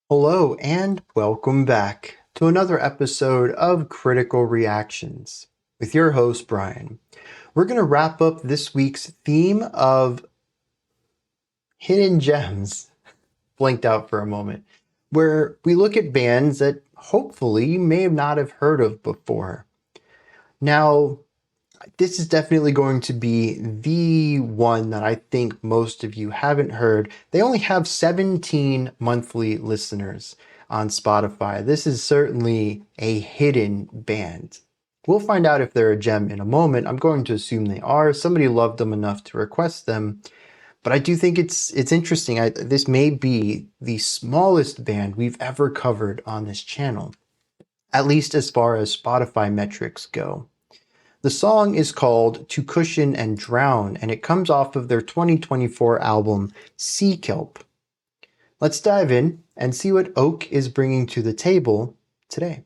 Hello and welcome back to another episode of Critical Reactions with your host, Bryan. We're going to wrap up this week's theme of hidden gems, blinked out for a moment, where we look at bands that hopefully you may not have heard of before. Now, this is definitely going to be the one that I think most of you haven't heard. They only have 17 monthly listeners on Spotify. This is certainly a hidden band. We'll find out if they're a gem in a moment. I'm going to assume they are. Somebody loved them enough to request them. But I do think it's interesting. This may be the smallest band we've ever covered on this channel, at least as far as Spotify metrics go. The song is called To Cushion and Drown, and it comes off of their 2024 album, Sea Kelp. Let's dive in and see what Oahk is bringing to the table today.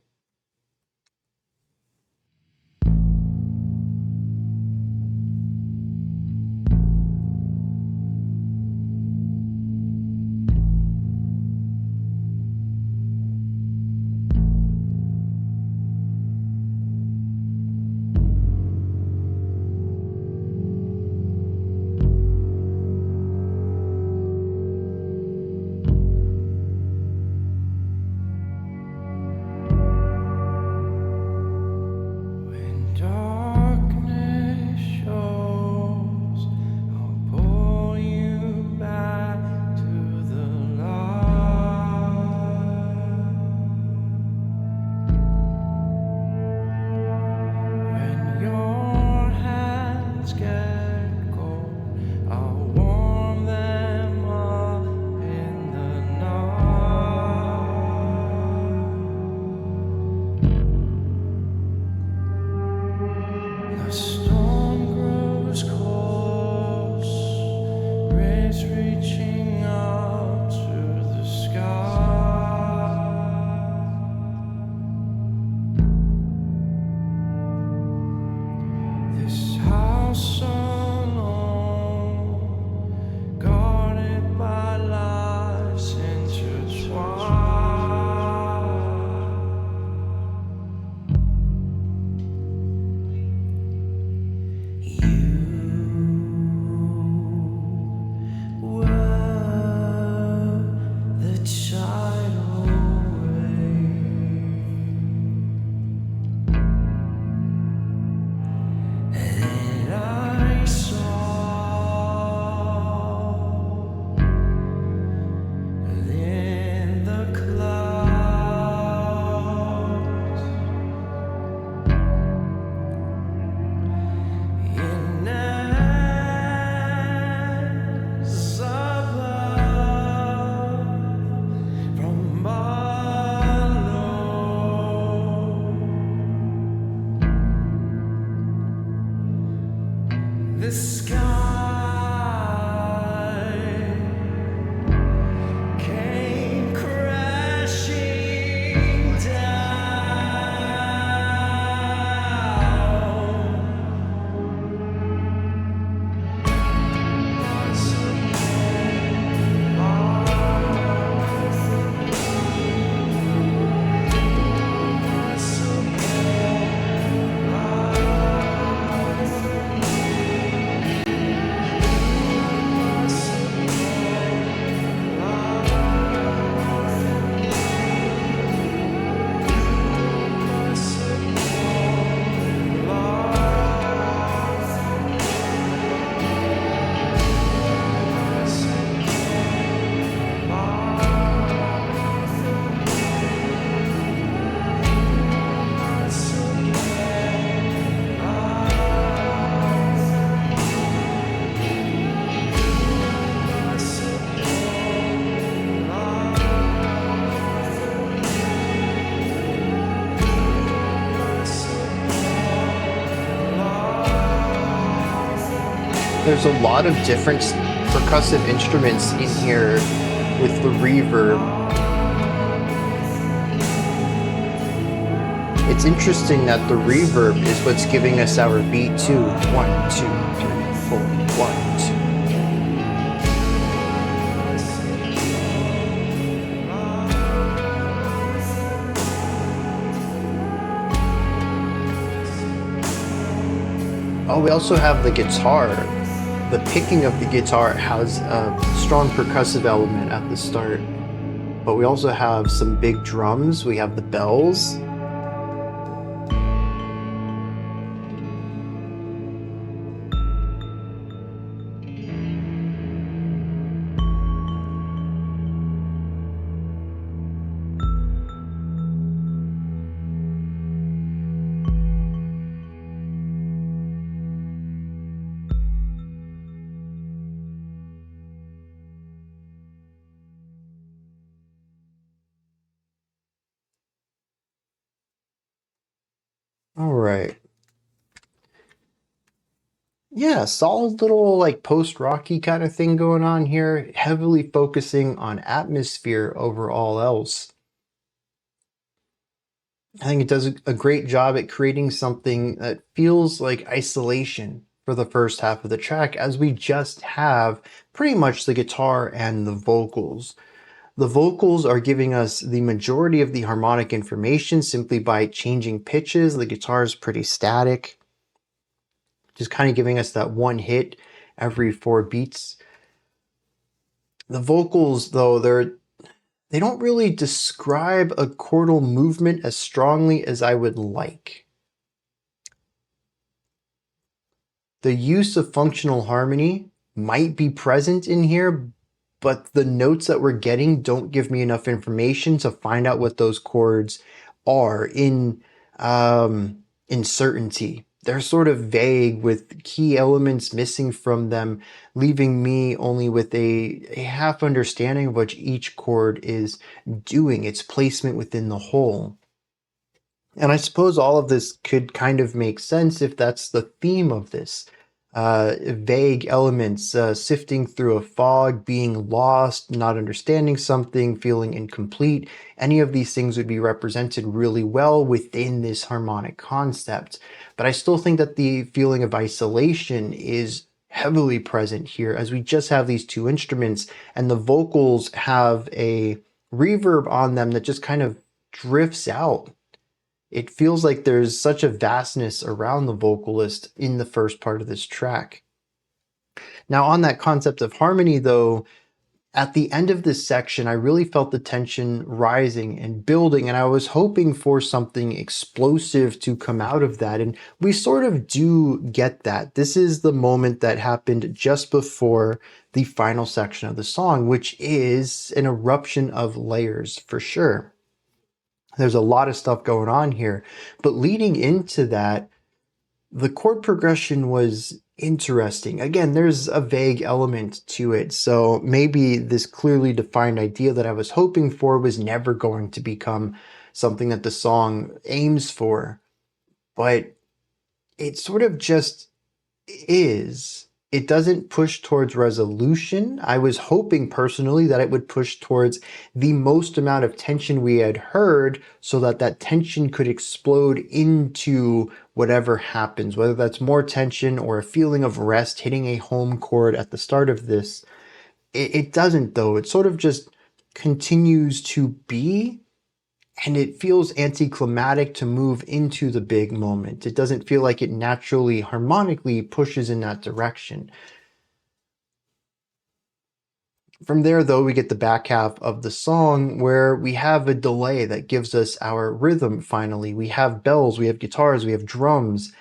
There's a lot of different percussive instruments in here with the reverb. It's interesting that the reverb is what's giving us our beat too. 1, 2, 3, 4, 1, 2. Oh, we also have the guitar. The picking of the guitar has a strong percussive element at the start, but we also have some big drums. We have the bells. All right. Yeah, solid little like post-rocky kind of thing going on here, heavily focusing on atmosphere over all else. I think it does a great job at creating something that feels like isolation for the first half of the track, as we just have pretty much the guitar and the vocals. The vocals are giving us the majority of the harmonic information simply by changing pitches. The guitar is pretty static, just kind of giving us that one hit every 4 beats. The vocals, though, they don't really describe a chordal movement as strongly as I would like. The use of functional harmony might be present in here, but the notes that we're getting don't give me enough information to find out what those chords are in certainty. They're sort of vague with key elements missing from them, leaving me only with a half understanding of what each chord is doing, its placement within the whole. And I suppose all of this could kind of make sense if that's the theme of this. Vague elements, sifting through a fog, being lost, not understanding something, feeling incomplete. Any of these things would be represented really well within this harmonic concept. But I still think that the feeling of isolation is heavily present here, as we just have these two instruments and the vocals have a reverb on them that just kind of drifts out. It feels like there's such a vastness around the vocalist in the first part of this track. Now, on that concept of harmony, though, at the end of this section, I really felt the tension rising and building, and I was hoping for something explosive to come out of that. And we sort of do get that. This is the moment that happened just before the final section of the song, which is an eruption of layers for sure. There's a lot of stuff going on here, but leading into that, the chord progression was interesting. Again, there's a vague element to it, so maybe this clearly defined idea that I was hoping for was never going to become something that the song aims for, but it sort of just is. It doesn't push towards resolution. I was hoping personally that it would push towards the most amount of tension we had heard so that that tension could explode into whatever happens, whether that's more tension or a feeling of rest hitting a home chord at the start of this. It doesn't, though. It sort of just continues to be, and it feels anticlimactic to move into the big moment. It doesn't feel like it naturally, harmonically pushes in that direction. From there, though, we get the back half of the song where we have a delay that gives us our rhythm finally. We have bells, we have guitars, we have drums,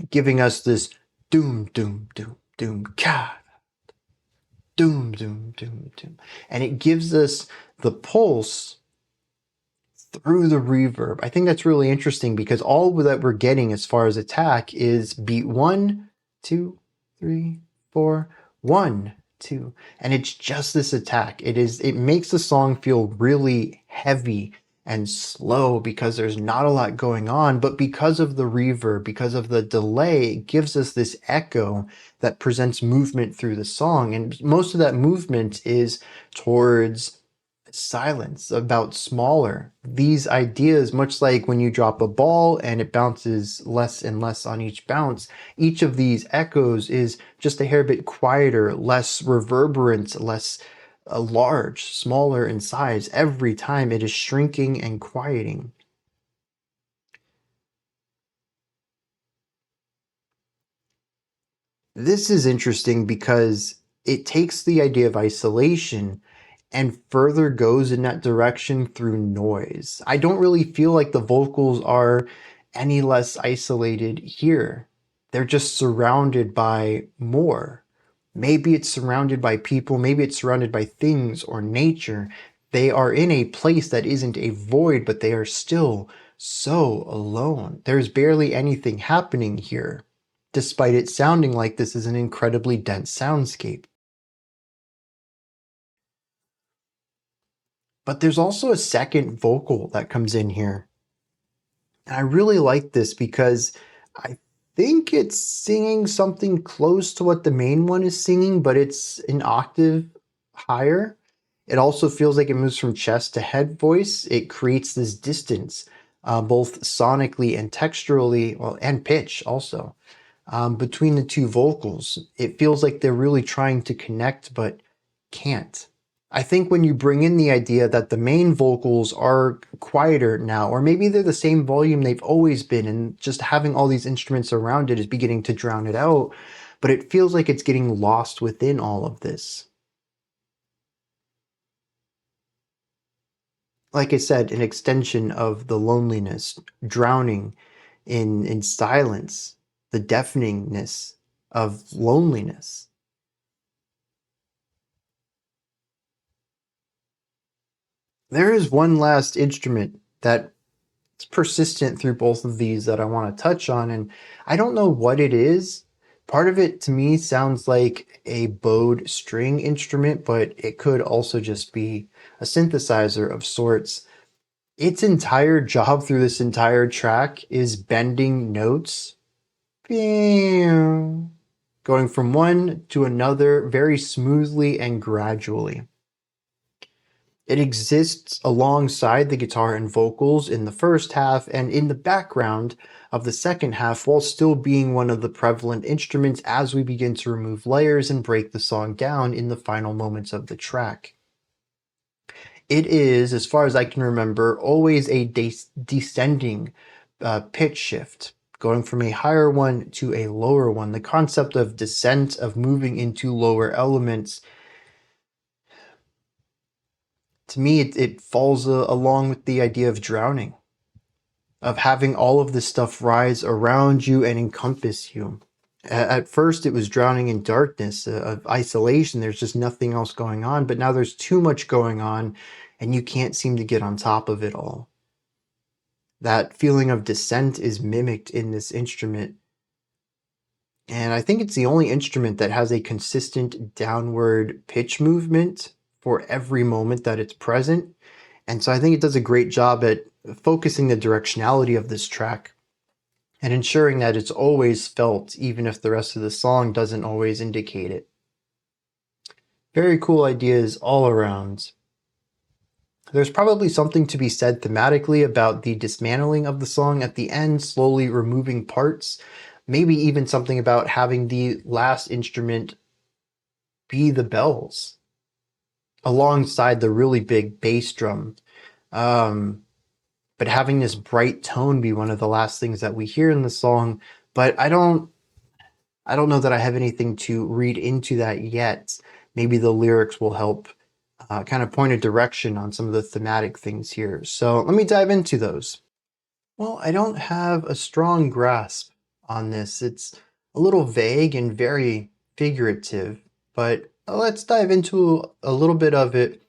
giving us this doom, doom, doom, doom, ka, doom, doom, doom, doom. And it gives us the pulse through the reverb. I think that's really interesting because all that we're getting as far as attack is beat 1, 2, 3, 4, 1, 2, and it's just this attack. It makes the song feel really heavy and slow because there's not a lot going on, but because of the reverb, because of the delay, it gives us this echo that presents movement through the song, and most of that movement is towards silence, about smaller. These ideas, much like when you drop a ball and it bounces less and less on each bounce, each of these echoes is just a hair bit quieter, less reverberant, less large, smaller in size. Every time it is shrinking and quieting. This is interesting because it takes the idea of isolation and further goes in that direction through noise. I don't really feel like the vocals are any less isolated here. They're just surrounded by more. Maybe it's surrounded by people, maybe it's surrounded by things or nature. They are in a place that isn't a void, but they are still so alone. There's barely anything happening here, despite it sounding like this is an incredibly dense soundscape. But there's also a second vocal that comes in here. And I really like this because I think it's singing something close to what the main one is singing, but it's an octave higher. It also feels like it moves from chest to head voice. It creates this distance, both sonically and texturally, well, and pitch also, between the two vocals. It feels like they're really trying to connect, but can't. I think when you bring in the idea that the main vocals are quieter now, or maybe they're the same volume they've always been, and just having all these instruments around it is beginning to drown it out, but it feels like it's getting lost within all of this. Like I said, an extension of the loneliness, drowning in silence, the deafeningness of loneliness. There is one last instrument that it's persistent through both of these that I want to touch on, and I don't know what it is. Part of it to me sounds like a bowed string instrument, but it could also just be a synthesizer of sorts. Its entire job through this entire track is bending notes, going from one to another very smoothly and gradually. It exists alongside the guitar and vocals in the first half and in the background of the second half, while still being one of the prevalent instruments as we begin to remove layers and break the song down in the final moments of the track. It is, as far as I can remember, always a descending pitch shift, going from a higher one to a lower one. The concept of descent, of moving into lower elements, to me, it falls along with the idea of drowning, of having all of this stuff rise around you and encompass you. At first, it was drowning in darkness, of isolation. There's just nothing else going on. But now there's too much going on, and you can't seem to get on top of it all. That feeling of descent is mimicked in this instrument. And I think it's the only instrument that has a consistent downward pitch movement for every moment that it's present. And so I think it does a great job at focusing the directionality of this track and ensuring that it's always felt, even if the rest of the song doesn't always indicate it. Very cool ideas all around. There's probably something to be said thematically about the dismantling of the song at the end, slowly removing parts. Maybe even something about having the last instrument be the bells alongside the really big bass drum. But having this bright tone be one of the last things that we hear in the song. But I don't know that I have anything to read into that yet. Maybe the lyrics will help kind of point a direction on some of the thematic things here. So let me dive into those. Well, I don't have a strong grasp on this. It's a little vague and very figurative, but let's dive into a little bit of it.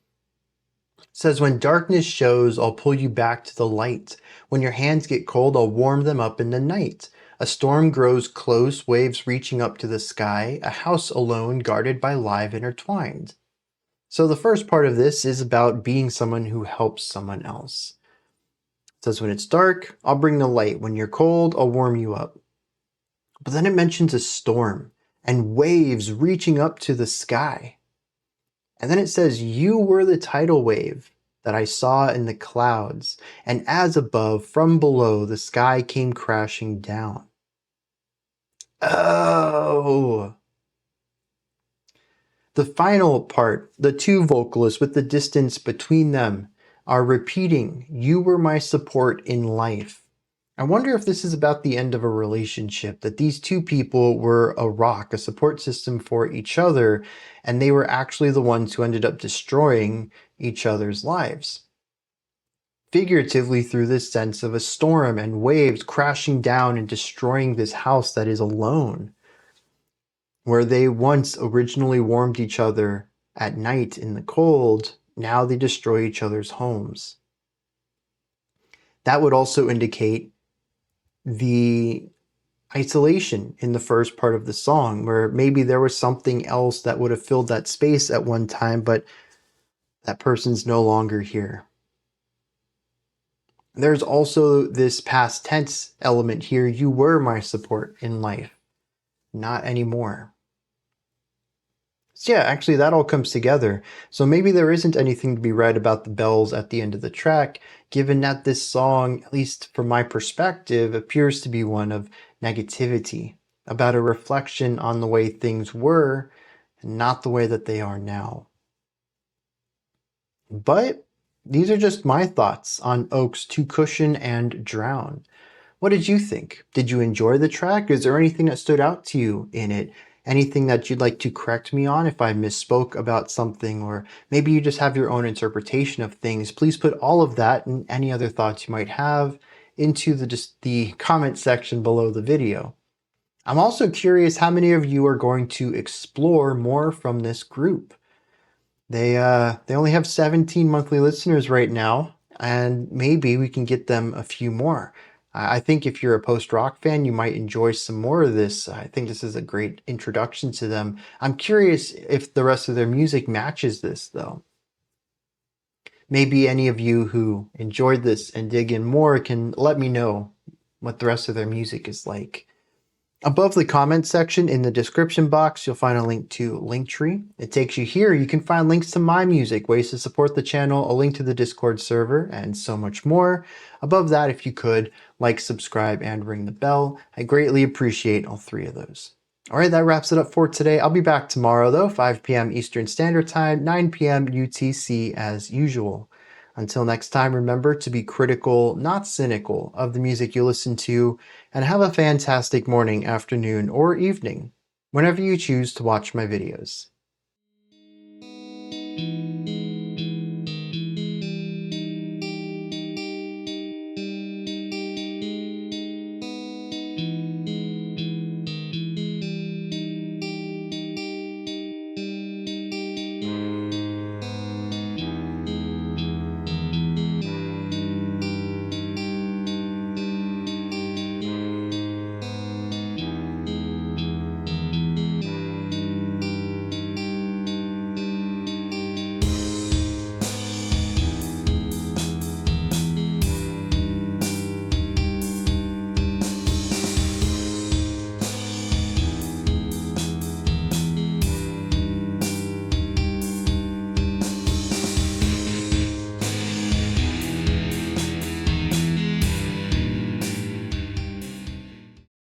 It says, when darkness shows, I'll pull you back to the light. When your hands get cold, I'll warm them up in the night. A storm grows close, waves reaching up to the sky, a house alone guarded by live intertwined. So the first part of this is about being someone who helps someone else. It says, when it's dark, I'll bring the light. When you're cold, I'll warm you up. But then it mentions a storm and waves reaching up to the sky. And then it says, you were the tidal wave that I saw in the clouds, and as above, from below, the sky came crashing down. Oh! The final part, the two vocalists with the distance between them, are repeating, you were my support in life. I wonder if this is about the end of a relationship, that these two people were a rock, a support system for each other, and they were actually the ones who ended up destroying each other's lives. Figuratively, through this sense of a storm and waves crashing down and destroying this house that is alone, where they once originally warmed each other at night in the cold, now they destroy each other's homes. That would also indicate the isolation in the first part of the song, where maybe there was something else that would have filled that space at one time, but that person's no longer here. There's also this past tense element here. You were my support in life, not anymore. So yeah, actually that all comes together. So maybe there isn't anything to be read about the bells at the end of the track, given that this song, at least from my perspective, appears to be one of negativity, about a reflection on the way things were, and not the way that they are now. But these are just my thoughts on Oahk's To Cushion and Drown. What did you think? Did you enjoy the track? Is there anything that stood out to you in it? Anything that you'd like to correct me on if I misspoke about something, or maybe you just have your own interpretation of things? Please put all of that and any other thoughts you might have into the comment section below the video. I'm also curious how many of you are going to explore more from this group. They only have 17 monthly listeners right now, and maybe we can get them a few more. I think if you're a post-rock fan, you might enjoy some more of this. I think this is a great introduction to them. I'm curious if the rest of their music matches this, though. Maybe any of you who enjoyed this and dig in more can let me know what the rest of their music is like. Above the comment section in the description box, you'll find a link to Linktree. It takes you here. You can find links to my music, ways to support the channel, a link to the Discord server, and so much more. Above that, if you could, like, subscribe, and ring the bell. I greatly appreciate all three of those. All right, that wraps it up for today. I'll be back tomorrow, though, 5 p.m. Eastern Standard Time, 9 p.m. UTC as usual. Until next time, remember to be critical, not cynical, of the music you listen to, and have a fantastic morning, afternoon, or evening, whenever you choose to watch my videos.